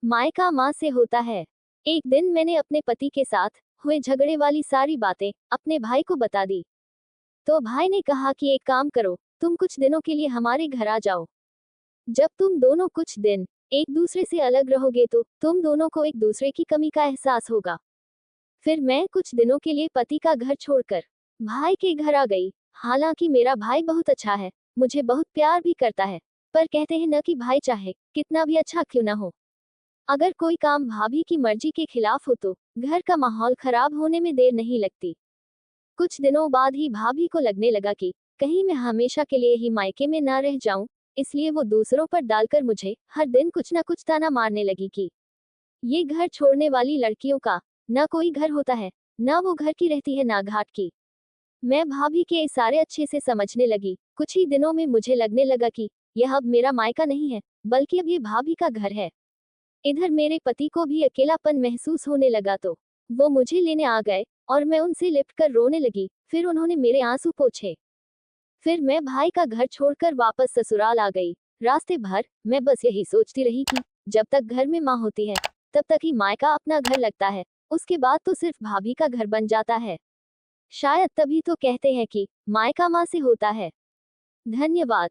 मायका माँ से होता है। एक दिन मैंने अपने पति के साथ हुए झगड़े वाली सारी बातें अपने भाई को बता दी। तो भाई ने कहा कि एक काम करो, तुम कुछ दिनों के लिए हमारे घर आ जाओ। जब तुम दोनों कुछ दिन एक दूसरे से अलग रहोगे तो तुम दोनों को एक दूसरे की कमी का एहसास होगा। फिर मैं कुछ दिनों के लिए पति का घर छोड़कर भाई के घर आ गई। हालांकि मेरा भाई बहुत अच्छा है, मुझे बहुत प्यार भी करता है, पर कहते हैं न कि भाई चाहे कितना भी अच्छा क्यों ना हो, अगर कोई काम भाभी की मर्जी के खिलाफ हो तो घर का माहौल खराब होने में देर नहीं लगती। कुछ दिनों बाद ही भाभी को लगने लगा कि कहीं मैं हमेशा के लिए ही मायके में ना रह जाऊं, इसलिए वो दूसरों पर डालकर मुझे हर दिन कुछ ना कुछ ताना मारने लगी कि ये घर छोड़ने वाली लड़कियों का ना कोई घर होता है, ना वो घर की रहती है ना घाट की। मैं भाभी के इशारे अच्छे से समझने लगी। कुछ ही दिनों में मुझे लगने लगा कि यह अब मेरा मायका नहीं है, बल्कि अब ये भाभी का घर है। इधर मेरे पति को भी अकेलापन महसूस होने लगा तो वो मुझे लेने आ गए और मैं उनसे लिपटकर रोने लगी। फिर उन्होंने मेरे आंसू पोंछे। फिर मैं भाई का घर छोड़कर वापस ससुराल आ गई। रास्ते भर मैं बस यही सोचती रही कि जब तक घर में माँ होती है तब तक ही मायका अपना घर लगता है, उसके बाद तो सिर्फ भाभी का घर बन जाता है। शायद तभी तो कहते हैं कि मायका माँ से होता है। धन्यवाद।